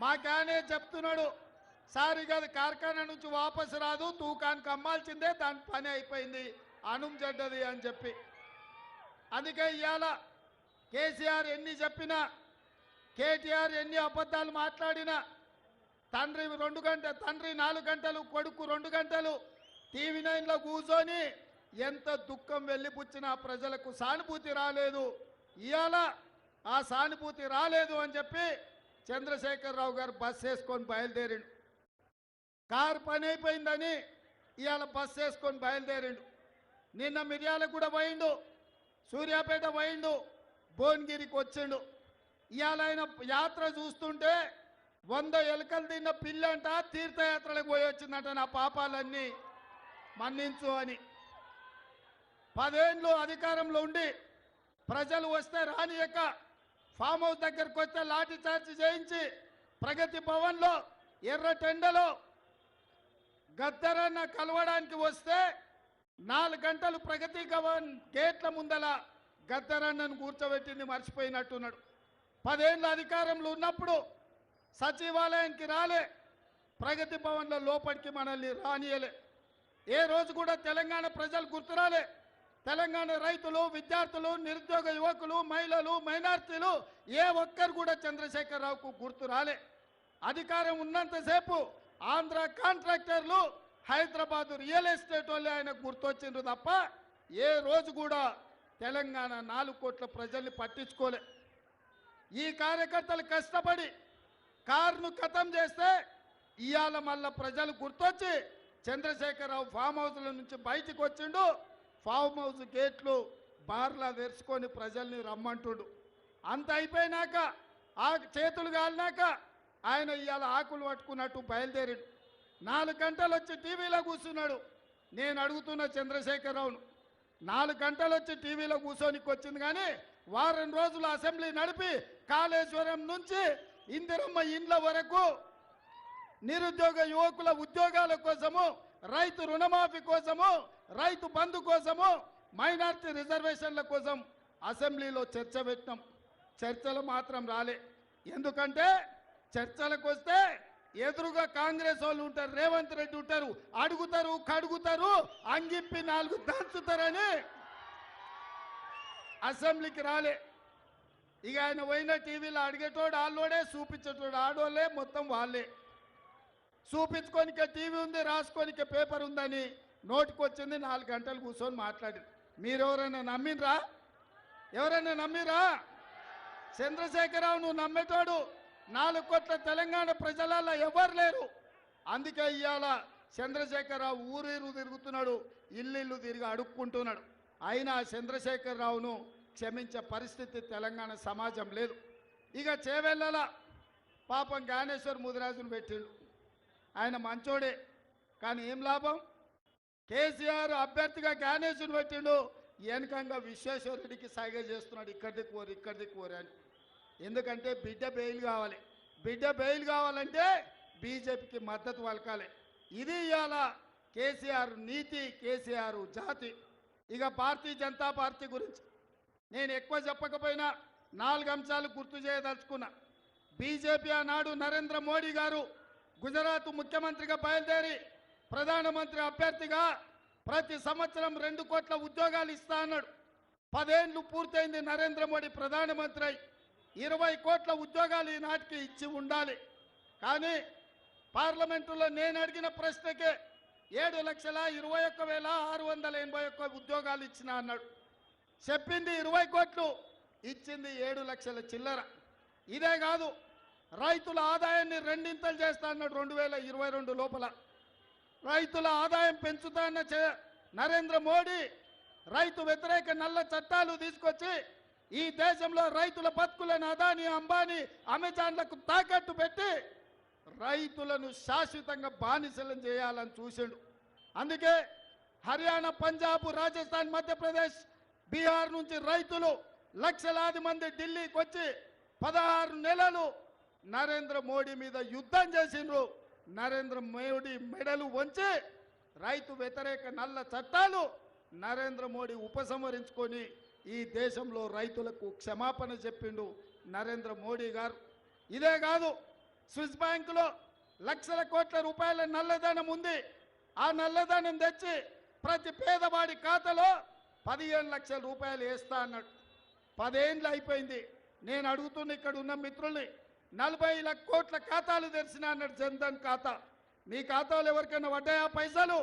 మా క్యానే చెప్తున్నాడు, సార్ ఇక అది కార్ఖానా నుంచి వాపసు రాదు, తూకానికి అమ్మాల్సిందే, దాని పని అయిపోయింది, అణుం చెడ్డది అని చెప్పి. అందుకే ఇవాళ కేసీఆర్ ఎన్ని చెప్పినా, కేటీఆర్ ఎన్ని అబద్ధాలు మాట్లాడినా, తండ్రి 4 గంటలు, కొడుకు 2 గంటలు టీవీ 9లో కూర్చొని ఎంత దుఃఖం వెళ్ళిపుచ్చినా ప్రజలకు సానుభూతి రాలేదు. ఇవాళ ఆ సానుభూతి రాలేదు అని చెప్పి చంద్రశేఖరరావు గారు బస్ వేసుకొని బయలుదేరిండు. కారు పని అయిపోయిందని ఇవాళ బస్ వేసుకొని బయలుదేరిండు. నిన్న మిర్యాలగూడ పోయిండు, సూర్యాపేట పోయిండు, భువనగిరికి వచ్చిండు. ఇవాళ ఆయన యాత్ర చూస్తుంటే 100 ఎలుకలు తిన్న పిల్లంట తీర్థయాత్రలకు పోయి వచ్చిందంట, నా పాపాలన్నీ మన్నించు అని. 10 ఏళ్ళు అధికారంలో ఉండి ప్రజలు వస్తే రానియక ఫామ్ హౌస్ దగ్గరకు వస్తే లాఠీ చార్జ్ చేయించి ప్రగతి భవన్లో ఎర్ర టెండలో గద్దరన్న కలవడానికి వస్తే 4 గంటలు ప్రగతి భవన్ గేట్ల ముందల గద్దరన్నను కూర్చోబెట్టింది మర్చిపోయినట్టున్నాడు. 10 ఏళ్ళ అధికారంలో ఉన్నప్పుడు సచివాలయానికి రాలే, ప్రగతి భవన్లో లోపలికి మనల్ని రానియలే. ఏ రోజు కూడా తెలంగాణ ప్రజలు గుర్తురాలే. తెలంగాణ రైతులు, విద్యార్థులు, నిరుద్యోగ యువకులు, మహిళలు, మైనార్టీలు ఏ ఒక్కరు కూడా చంద్రశేఖరరావుకు గుర్తు రాలే. అధికారం ఉన్నంతసేపు ఆంధ్ర కాంట్రాక్టర్లు, హైదరాబాద్ రియల్ ఎస్టేట్ వాళ్ళు ఆయన గుర్తొచ్చిండ్రు తప్ప ఏ రోజు కూడా తెలంగాణ 4 కోట్ల ప్రజల్ని పట్టించుకోలే. ఈ కార్యకర్తలు కష్టపడి కారును ఖతం చేస్తే ఇవాళ మళ్ళా ప్రజలు గుర్తొచ్చి చంద్రశేఖరరావు ఫామ్ హౌస్ల నుంచి బయటికి వచ్చిండు. ఫామ్ హౌస్ గేట్లు బార్లా తెరుచుకొని ప్రజల్ని రమ్మంటుడు. అంత అయిపోయినాక ఆ చేతులు కాలినాక ఆయన ఇవాళ ఆకులు పట్టుకున్నట్టు బయలుదేరాడు. 4 గంటలు వచ్చి టీవీలో కూర్చున్నాడు. నేను అడుగుతున్న చంద్రశేఖరరావును, 4 గంటలు వచ్చి టీవీలో కూర్చోనికి వచ్చింది, కానీ వారం రోజులు అసెంబ్లీ నడిపి కాళేశ్వరం నుంచి ఇందిరమ్మ ఇండ్ల వరకు నిరుద్యోగ యువకుల ఉద్యోగాల కోసము, రైతు రుణమాఫీ కోసము, రైతు బంధు కోసము, మైనార్టీ రిజర్వేషన్ల కోసం అసెంబ్లీలో చర్చ పెట్టినాం. చర్చలు మాత్రం రాలే. ఎందుకంటే చర్చలకు వస్తే ఎదురుగా కాంగ్రెస్ వాళ్ళు ఉంటారు, రేవంత్ రెడ్డి ఉంటారు, అడుగుతారు, కడుగుతారు, అంగిప్పి 4 దంచుతారని అసెంబ్లీకి రాలే. ఇక ఆయన పోయిన టీవీలో అడిగేటోడు ఆళ్ళోడే, చూపించేటోడు ఆడోళ్ళే, మొత్తం వాళ్ళే. చూపించుకోనికే టీవీ ఉంది, రాసుకోనికే పేపర్ ఉందని నోటికొచ్చింది 4 గంటలు కూర్చొని మాట్లాడి. మీరెవరైనా నమ్మినరా? ఎవరైనా నమ్మిరా? చంద్రశేఖరరావు నువ్వు నమ్మేటోడు 4 కోట్ల తెలంగాణ ప్రజలలో ఎవరు లేరు. అందుకే ఇవాళ చంద్రశేఖరరావు ఊరు తిరుగుతున్నాడు, ఇల్లు తిరిగి అడుక్కుంటున్నాడు. అయినా చంద్రశేఖరరావును క్షమించే పరిస్థితి తెలంగాణ సమాజం లేదు. ఇక చేవెళ్ళల పాపం జ్ఞానేశ్వర్ ముదిరాజును పెట్టిండు. ఆయన మంచోడే, కానీ ఏం లాభం? కేసీఆర్ అభ్యర్థిగా జ్ఞానేశ్వరుని పెట్టిండు, వెనకంగా విశ్వేశ్వరరెడ్డికి సైగ చేస్తున్నాడు, ఇక్కడికి కోరి అని. ఎందుకంటే బిడ్డ బెయిల్ కావాలి. బిడ్డ బెయిల్ కావాలంటే బీజేపీకి మద్దతు పలకాలి. ఇది ఇవాళ కేసీఆర్ నీతి, కేసీఆర్ జాతి. ఇక భారతీయ జనతా పార్టీ గురించి నేను ఎక్కువ చెప్పకపోయినా 4 అంశాలు గుర్తు చేయదలుచుకున్నా. బీజేపీ ఆనాడు నరేంద్ర మోడీ గారు గుజరాత్ ముఖ్యమంత్రిగా బయలుదేరి ప్రధానమంత్రి అభ్యర్థిగా ప్రతి సంవత్సరం 2 కోట్ల ఉద్యోగాలు ఇస్తా అన్నాడు. 10 ఏళ్ళు పూర్తయింది నరేంద్ర మోడీ ప్రధానమంత్రి అయి. 20 కోట్ల ఉద్యోగాలు ఈనాటికి ఇచ్చి ఉండాలి. కానీ పార్లమెంటులో నేను అడిగిన ప్రశ్నకే 7,21,681 ఉద్యోగాలు ఇచ్చిన అన్నాడు. చెప్పింది 20 కోట్లు, ఇచ్చింది 7 లక్షల చిల్లర. ఇదే కాదు, రైతుల ఆదాయాన్ని 2 చేస్తా అన్నాడు 2022 లోపల. రైతుల ఆదాయం పెంచుతా అన్న నరేంద్ర మోడీ రైతు వ్యతిరేక నల్ల చట్టాలు తీసుకొచ్చి ఈ దేశంలో రైతుల బతుకులను అదాని, అంబానీ, అమెజాన్లకు తాకట్టు పెట్టి రైతులను శాశ్వతంగా బానిసలను చేయాలని చూసిండు. అందుకే హర్యానా, పంజాబ్, రాజస్థాన్, మధ్యప్రదేశ్, బీహార్ నుంచి రైతులు లక్షలాది మంది ఢిల్లీకి వచ్చి 16 నెలలు నరేంద్ర మోడీ మీద యుద్ధం చేసిండ్రు. నరేంద్ర మోడీ మెడలు వంచి రైతు వ్యతిరేక నల్ల చట్టాలు నరేంద్ర మోడీ ఉపసంహరించుకొని ఈ దేశంలో రైతులకు క్షమాపణ చెప్పిండు నరేంద్ర మోడీ గారు. ఇదే కాదు, స్విస్ బ్యాంకులో లక్షల కోట్ల రూపాయల నల్లధనం ఉంది. ఆ నల్లధనం తెచ్చి ప్రతి పేదవాడి ఖాతాలో 15 లక్షల రూపాయలు వేస్తా అన్నాడు. 10 ఏళ్ళు అయిపోయింది. నేను అడుగుతున్న ఇక్కడ ఉన్న మిత్రుల్ని, 40 కోట్ల ఖాతాలు తెరిచినా అన్నాడు జన్ధన్ ఖాతా. మీ ఖాతాలో ఎవరికైనా పడ్డాయా పైసలు?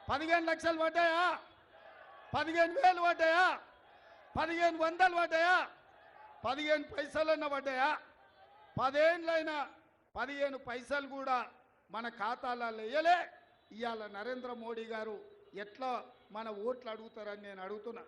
15 లక్షలు పడ్డాయా? 15,000 పడ్డాయా? 1500 పడ్డాయా? 15 పైసలన్న పడ్డాయా? 10 ఏళ్ళైనా 15 పైసలు కూడా మన ఖాతాలలో వేయలే. ఇవాళ నరేంద్ర మోడీ గారు ఎట్లా మన ఓట్లు అడుగుతారని నేను అడుగుతున్నా.